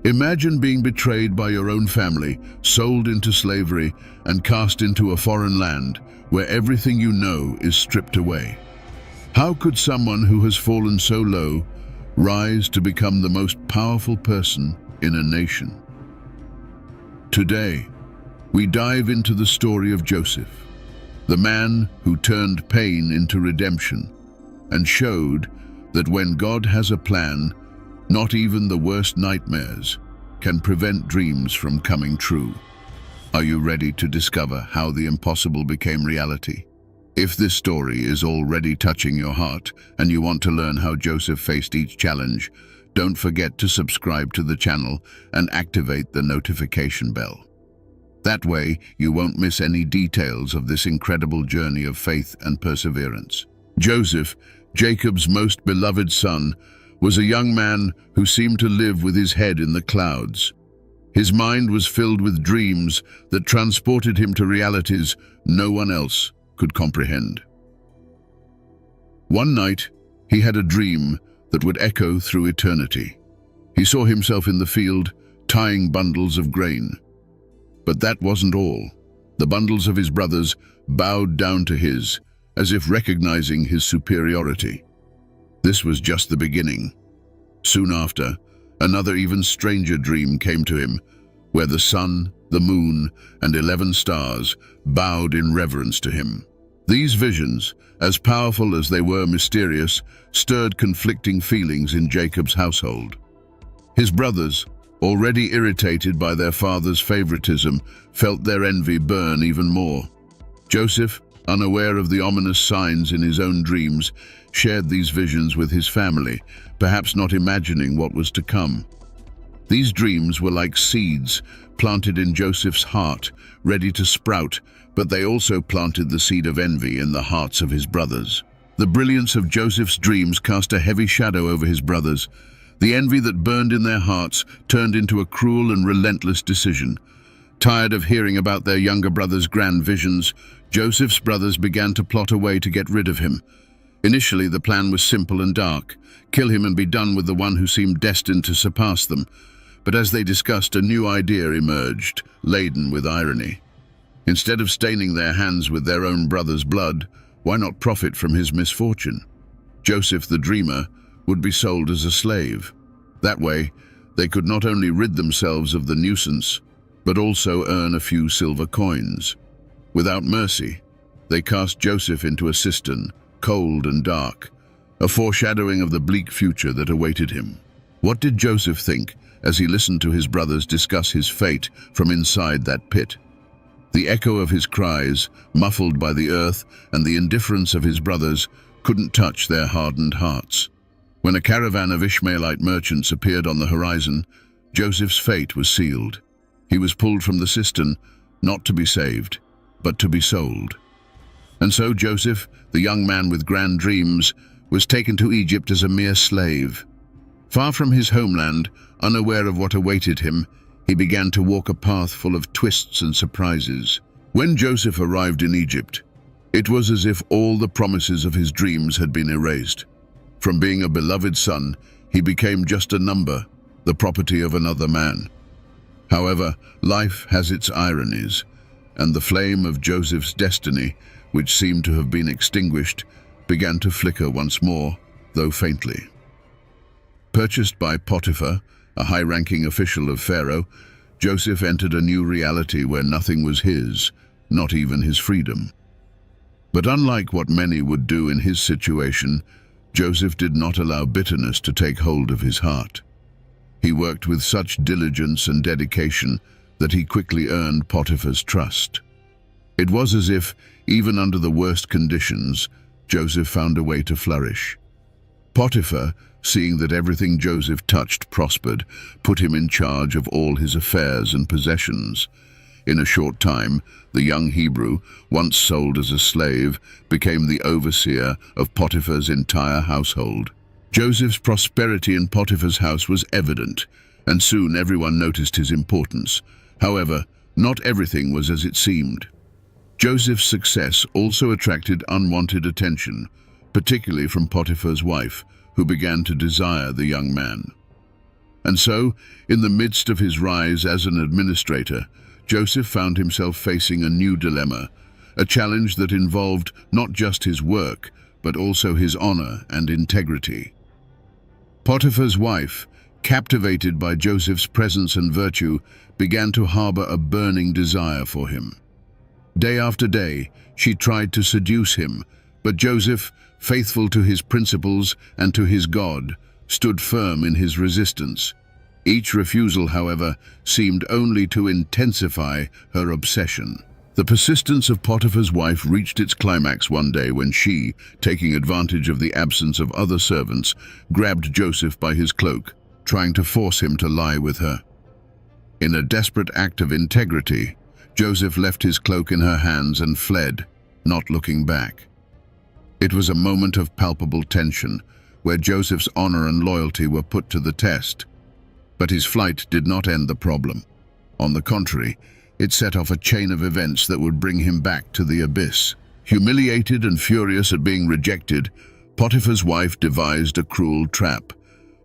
Imagine being betrayed by your own family, sold into slavery, and cast into a foreign land where everything you know is stripped away. How could someone who has fallen so low rise to become the most powerful person in a nation? Today, we dive into the story of Joseph, the man who turned pain into redemption and showed that when God has a plan, not even the worst nightmares can prevent dreams from coming true. Are you ready to discover how the impossible became reality? If this story is already touching your heart and you want to learn how Joseph faced each challenge, don't forget to subscribe to the channel and activate the notification bell. That way, you won't miss any details of this incredible journey of faith and perseverance. Joseph, Jacob's most beloved son, was a young man who seemed to live with his head in the clouds. His mind was filled with dreams that transported him to realities no one else could comprehend. One night, he had a dream that would echo through eternity. He saw himself in the field, tying bundles of grain. But that wasn't all. The bundles of his brothers bowed down to his, as if recognizing his superiority. This was just the beginning. Soon after, another even stranger dream came to him, where the sun, the moon, and 11 stars bowed in reverence to him. These visions, as powerful as they were mysterious, stirred conflicting feelings in Jacob's household. His brothers, already irritated by their father's favoritism, felt their envy burn even more. Joseph, unaware of the ominous signs in his own dreams, shared these visions with his family, perhaps not imagining what was to come. These dreams were like seeds planted in Joseph's heart, ready to sprout, but they also planted the seed of envy in the hearts of his brothers. The brilliance of Joseph's dreams cast a heavy shadow over his brothers. The envy that burned in their hearts turned into a cruel and relentless decision. Tired of hearing about their younger brother's grand visions, Joseph's brothers began to plot a way to get rid of him. Initially, the plan was simple and dark: kill him and be done with the one who seemed destined to surpass them. But as they discussed, a new idea emerged, laden with irony. Instead of staining their hands with their own brother's blood, why not profit from his misfortune? Joseph, the dreamer, would be sold as a slave. That way, they could not only rid themselves of the nuisance, but also earn a few silver coins. Without mercy, they cast Joseph into a cistern, cold and dark, a foreshadowing of the bleak future that awaited him. What did Joseph think as he listened to his brothers discuss his fate from inside that pit? The echo of his cries, muffled by the earth and the indifference of his brothers, couldn't touch their hardened hearts. When a caravan of Ishmaelite merchants appeared on the horizon, Joseph's fate was sealed. He was pulled from the cistern, not to be saved, but to be sold. And so Joseph, the young man with grand dreams, was taken to Egypt as a mere slave. Far from his homeland, unaware of what awaited him, he began to walk a path full of twists and surprises. When Joseph arrived in Egypt, it was as if all the promises of his dreams had been erased. From being a beloved son, he became just a number, the property of another man. However, life has its ironies, and the flame of Joseph's destiny, which seemed to have been extinguished, began to flicker once more, though faintly. Purchased by Potiphar, a high-ranking official of Pharaoh, Joseph entered a new reality where nothing was his, not even his freedom. But unlike what many would do in his situation, Joseph did not allow bitterness to take hold of his heart. He worked with such diligence and dedication that he quickly earned Potiphar's trust. It was as if, even under the worst conditions, Joseph found a way to flourish. Potiphar, seeing that everything Joseph touched prospered, put him in charge of all his affairs and possessions. In a short time, the young Hebrew, once sold as a slave, became the overseer of Potiphar's entire household. Joseph's prosperity in Potiphar's house was evident, and soon everyone noticed his importance. However, not everything was as it seemed. Joseph's success also attracted unwanted attention, particularly from Potiphar's wife, who began to desire the young man. And so, in the midst of his rise as an administrator, Joseph found himself facing a new dilemma, a challenge that involved not just his work, but also his honor and integrity. Potiphar's wife, captivated by Joseph's presence and virtue, began to harbor a burning desire for him. Day after day, she tried to seduce him, but Joseph, faithful to his principles and to his God, stood firm in his resistance. Each refusal, however, seemed only to intensify her obsession. The persistence of Potiphar's wife reached its climax one day when she, taking advantage of the absence of other servants, grabbed Joseph by his cloak, trying to force him to lie with her. In a desperate act of integrity, Joseph left his cloak in her hands and fled, not looking back. It was a moment of palpable tension, where Joseph's honor and loyalty were put to the test. But his flight did not end the problem. On the contrary, it set off a chain of events that would bring him back to the abyss. Humiliated and furious at being rejected, Potiphar's wife devised a cruel trap.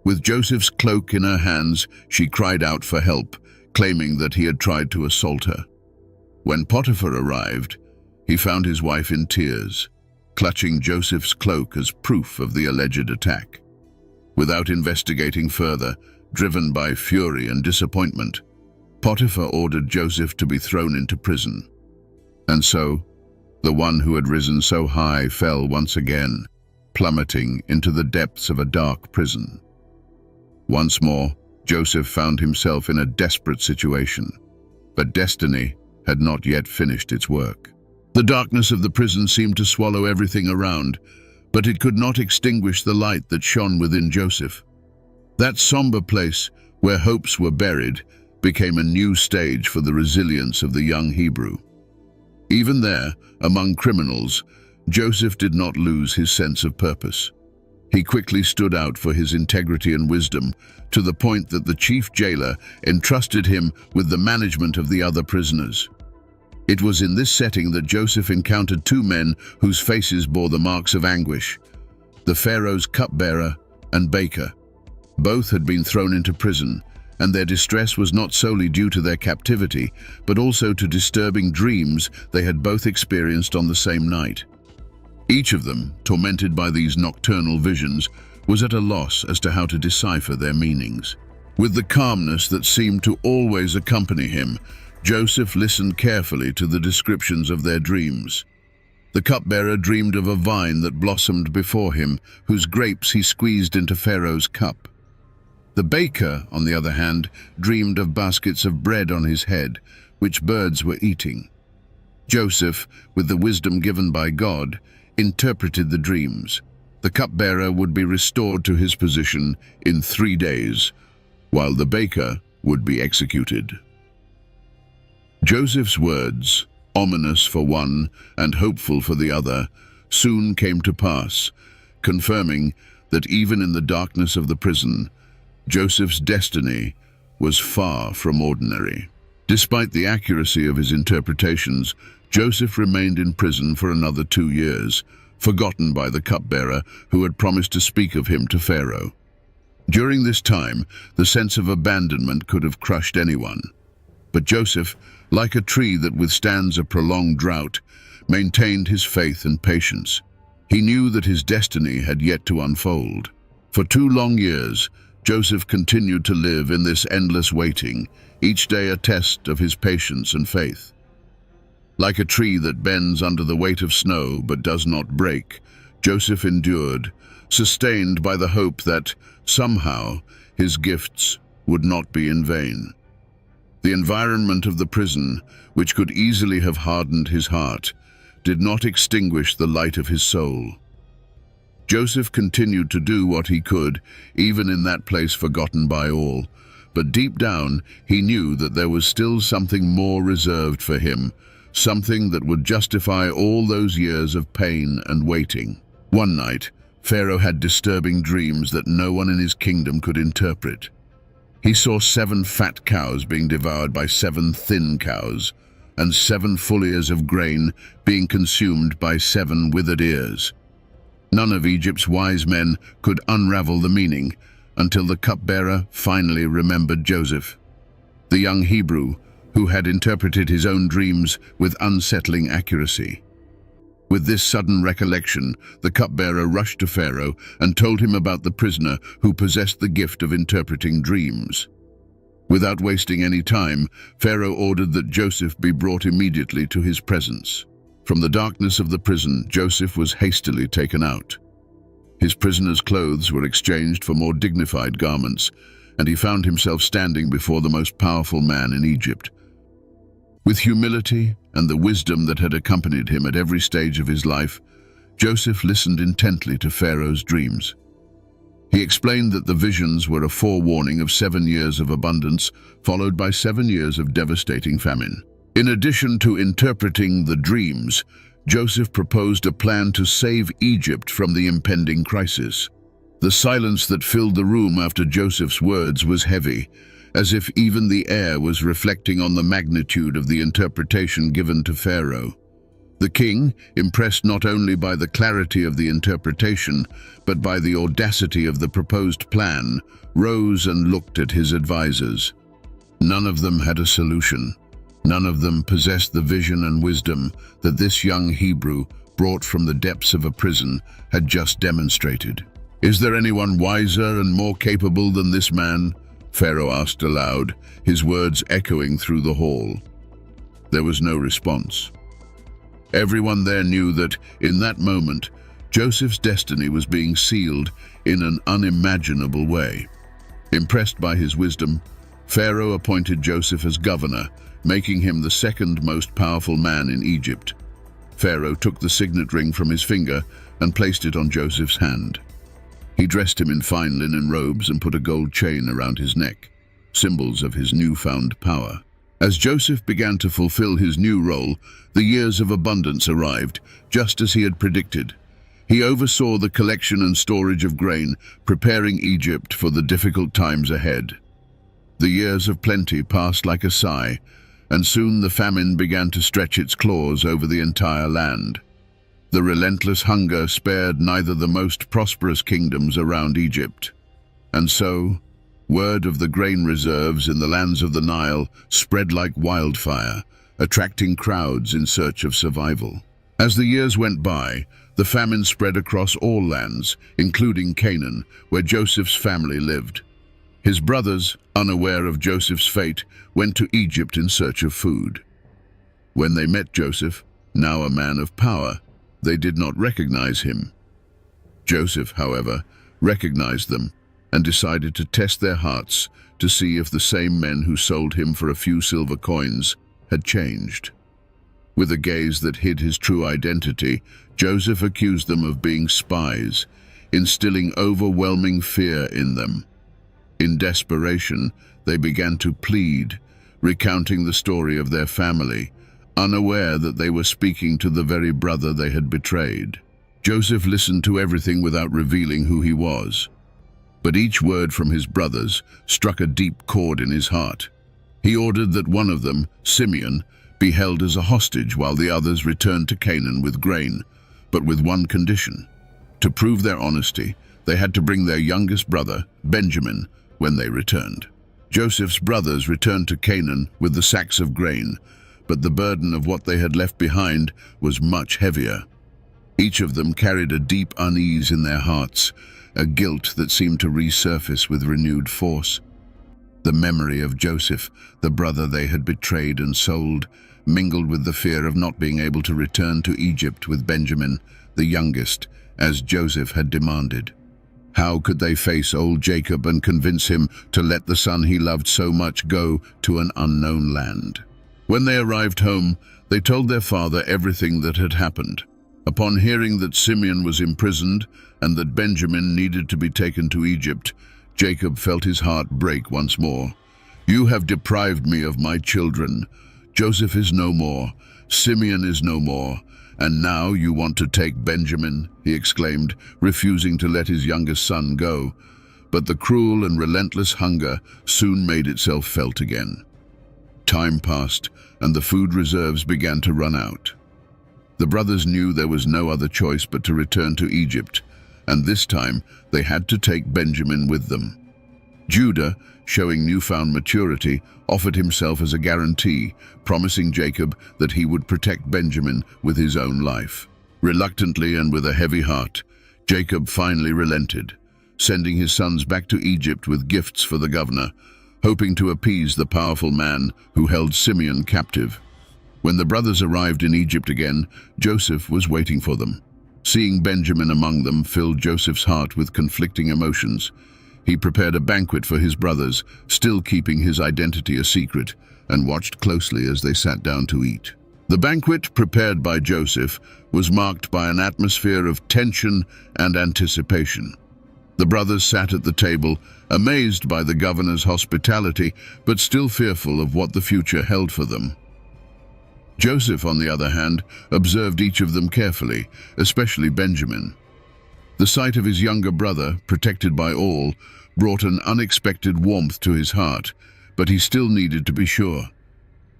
With Joseph's cloak in her hands, she cried out for help, claiming that he had tried to assault her. When Potiphar arrived, he found his wife in tears, clutching Joseph's cloak as proof of the alleged attack. Without investigating further, driven by fury and disappointment, Potiphar ordered Joseph to be thrown into prison. And so, the one who had risen so high fell once again, plummeting into the depths of a dark prison. Once more, Joseph found himself in a desperate situation, but destiny had not yet finished its work. The darkness of the prison seemed to swallow everything around, but it could not extinguish the light that shone within Joseph. That somber place, where hopes were buried, became a new stage for the resilience of the young Hebrew. Even there, among criminals, Joseph did not lose his sense of purpose. He quickly stood out for his integrity and wisdom, to the point that the chief jailer entrusted him with the management of the other prisoners. It was in this setting that Joseph encountered two men whose faces bore the marks of anguish: the Pharaoh's cupbearer and baker. Both had been thrown into prison, and their distress was not solely due to their captivity, but also to disturbing dreams they had both experienced on the same night. Each of them, tormented by these nocturnal visions, was at a loss as to how to decipher their meanings. With the calmness that seemed to always accompany him, Joseph listened carefully to the descriptions of their dreams. The cupbearer dreamed of a vine that blossomed before him, whose grapes he squeezed into Pharaoh's cup. The baker, on the other hand, dreamed of baskets of bread on his head, which birds were eating. Joseph, with the wisdom given by God, interpreted the dreams. The cupbearer would be restored to his position in 3 days, while the baker would be executed. Joseph's words, ominous for one and hopeful for the other, soon came to pass, confirming that even in the darkness of the prison, Joseph's destiny was far from ordinary. Despite the accuracy of his interpretations, Joseph remained in prison for another 2 years, forgotten by the cupbearer who had promised to speak of him to Pharaoh. During this time, the sense of abandonment could have crushed anyone. But Joseph, like a tree that withstands a prolonged drought, maintained his faith and patience. He knew that his destiny had yet to unfold. For 2 long years, Joseph continued to live in this endless waiting, each day a test of his patience and faith. Like a tree that bends under the weight of snow but does not break, Joseph endured, sustained by the hope that, somehow, his gifts would not be in vain. The environment of the prison, which could easily have hardened his heart, did not extinguish the light of his soul. Joseph continued to do what he could, even in that place forgotten by all, but deep down he knew that there was still something more reserved for him, something that would justify all those years of pain and waiting. One night, Pharaoh had disturbing dreams that no one in his kingdom could interpret. He saw 7 fat cows being devoured by 7 thin cows, and 7 full ears of grain being consumed by 7 withered ears. None of Egypt's wise men could unravel the meaning, until the cupbearer finally remembered Joseph, the young Hebrew who had interpreted his own dreams with unsettling accuracy. With this sudden recollection, the cupbearer rushed to Pharaoh and told him about the prisoner who possessed the gift of interpreting dreams. Without wasting any time, Pharaoh ordered that Joseph be brought immediately to his presence. From the darkness of the prison, Joseph was hastily taken out. His prisoner's clothes were exchanged for more dignified garments, and he found himself standing before the most powerful man in Egypt. With humility and the wisdom that had accompanied him at every stage of his life, Joseph listened intently to Pharaoh's dreams. He explained that the visions were a forewarning of 7 years of abundance, followed by 7 years of devastating famine. In addition to interpreting the dreams, Joseph proposed a plan to save Egypt from the impending crisis. The silence that filled the room after Joseph's words was heavy, as if even the air was reflecting on the magnitude of the interpretation given to Pharaoh. The king, impressed not only by the clarity of the interpretation, but by the audacity of the proposed plan, rose and looked at his advisors. None of them had a solution. None of them possessed the vision and wisdom that this young Hebrew, brought from the depths of a prison, had just demonstrated. "Is there anyone wiser and more capable than this man?" Pharaoh asked aloud, his words echoing through the hall. There was no response. Everyone there knew that, in that moment, Joseph's destiny was being sealed in an unimaginable way. Impressed by his wisdom, Pharaoh appointed Joseph as governor, making him the second most powerful man in Egypt. Pharaoh took the signet ring from his finger and placed it on Joseph's hand. He dressed him in fine linen robes and put a gold chain around his neck, symbols of his newfound power. As Joseph began to fulfill his new role, the years of abundance arrived, just as he had predicted. He oversaw the collection and storage of grain, preparing Egypt for the difficult times ahead. The years of plenty passed like a sigh, and soon the famine began to stretch its claws over the entire land. The relentless hunger spared neither the most prosperous kingdoms around Egypt. And so, word of the grain reserves in the lands of the Nile spread like wildfire, attracting crowds in search of survival. As the years went by, the famine spread across all lands, including Canaan, where Joseph's family lived. His brothers, unaware of Joseph's fate, went to Egypt in search of food. When they met Joseph, now a man of power, they did not recognize him. Joseph, however, recognized them and decided to test their hearts to see if the same men who sold him for a few silver coins had changed. With a gaze that hid his true identity, Joseph accused them of being spies, instilling overwhelming fear in them. In desperation, they began to plead, recounting the story of their family, unaware that they were speaking to the very brother they had betrayed. Joseph listened to everything without revealing who he was. But each word from his brothers struck a deep chord in his heart. He ordered that one of them, Simeon, be held as a hostage while the others returned to Canaan with grain, but with one condition. To prove their honesty, they had to bring their youngest brother, Benjamin, when they returned. Joseph's brothers returned to Canaan with the sacks of grain, but the burden of what they had left behind was much heavier. Each of them carried a deep unease in their hearts, a guilt that seemed to resurface with renewed force. The memory of Joseph, the brother they had betrayed and sold, mingled with the fear of not being able to return to Egypt with Benjamin, the youngest, as Joseph had demanded. How could they face old Jacob and convince him to let the son he loved so much go to an unknown land? When they arrived home, they told their father everything that had happened. Upon hearing that Simeon was imprisoned and that Benjamin needed to be taken to Egypt, Jacob felt his heart break once more. "You have deprived me of my children. Joseph is no more, Simeon is no more, and now you want to take Benjamin," he exclaimed, refusing to let his youngest son go. But the cruel and relentless hunger soon made itself felt again. Time passed, and the food reserves began to run out. The brothers knew there was no other choice but to return to Egypt, and this time they had to take Benjamin with them. Judah, showing newfound maturity, offered himself as a guarantee, promising Jacob that he would protect Benjamin with his own life. Reluctantly and with a heavy heart, Jacob finally relented, sending his sons back to Egypt with gifts for the governor, hoping to appease the powerful man who held Simeon captive. When the brothers arrived in Egypt again, Joseph was waiting for them. Seeing Benjamin among them filled Joseph's heart with conflicting emotions. He prepared a banquet for his brothers, still keeping his identity a secret, and watched closely as they sat down to eat. The banquet, prepared by Joseph, was marked by an atmosphere of tension and anticipation. The brothers sat at the table, amazed by the governor's hospitality, but still fearful of what the future held for them. Joseph, on the other hand, observed each of them carefully, especially Benjamin. The sight of his younger brother, protected by all, brought an unexpected warmth to his heart, but he still needed to be sure.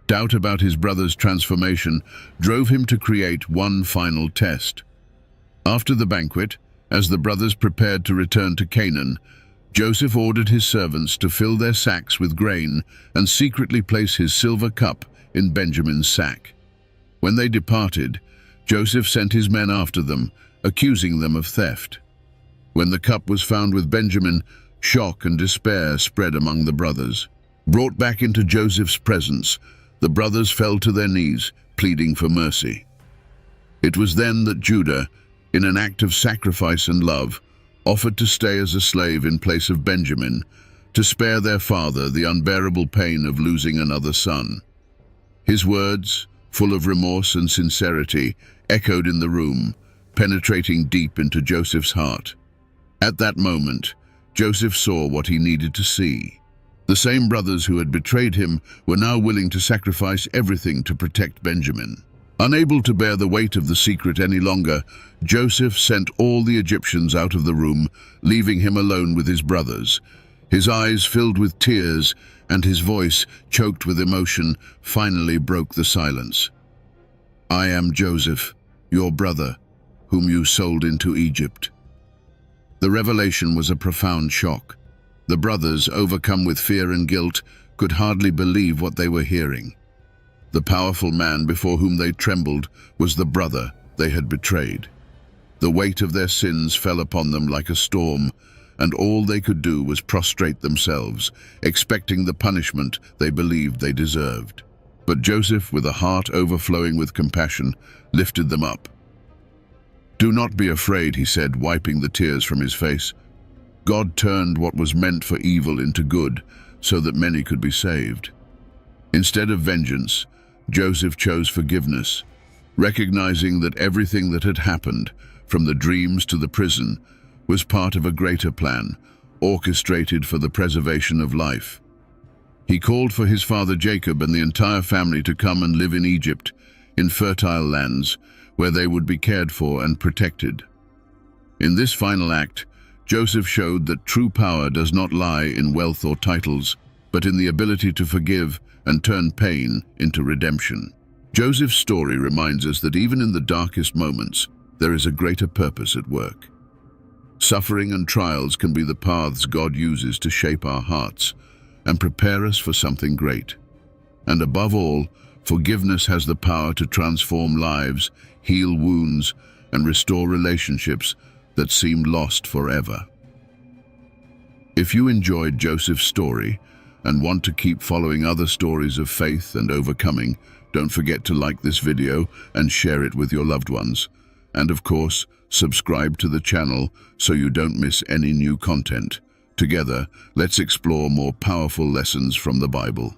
Doubt about his brother's transformation drove him to create one final test. After the banquet, as the brothers prepared to return to Canaan, Joseph ordered his servants to fill their sacks with grain and secretly place his silver cup in Benjamin's sack. When they departed, Joseph sent his men after them, accusing them of theft. When the cup was found with Benjamin, shock and despair spread among the brothers. Brought back into Joseph's presence, the brothers fell to their knees, pleading for mercy. It was then that Judah, in an act of sacrifice and love, offered to stay as a slave in place of Benjamin, to spare their father the unbearable pain of losing another son. His words, full of remorse and sincerity, echoed in the room, penetrating deep into Joseph's heart. At that moment, Joseph saw what he needed to see. The same brothers who had betrayed him were now willing to sacrifice everything to protect Benjamin. Unable to bear the weight of the secret any longer, Joseph sent all the Egyptians out of the room, leaving him alone with his brothers. His eyes filled with tears and his voice, choked with emotion, finally broke the silence. "I am Joseph, your brother, whom you sold into Egypt." The revelation was a profound shock. The brothers, overcome with fear and guilt, could hardly believe what they were hearing. The powerful man before whom they trembled was the brother they had betrayed. The weight of their sins fell upon them like a storm, and all they could do was prostrate themselves, expecting the punishment they believed they deserved. But Joseph, with a heart overflowing with compassion, lifted them up. "Do not be afraid," he said, wiping the tears from his face. "God turned what was meant for evil into good, so that many could be saved." Instead of vengeance, Joseph chose forgiveness, recognizing that everything that had happened, from the dreams to the prison, was part of a greater plan, orchestrated for the preservation of life. He called for his father Jacob and the entire family to come and live in Egypt, in fertile lands, where they would be cared for and protected. In this final act, Joseph showed that true power does not lie in wealth or titles, but in the ability to forgive and turn pain into redemption. Joseph's story reminds us that even in the darkest moments, there is a greater purpose at work. Suffering and trials can be the paths God uses to shape our hearts and prepare us for something great. And above all, forgiveness has the power to transform lives, heal wounds, and restore relationships that seemed lost forever. If you enjoyed Joseph's story and want to keep following other stories of faith and overcoming, don't forget to like this video and share it with your loved ones. And of course, subscribe to the channel so you don't miss any new content. Together, let's explore more powerful lessons from the Bible.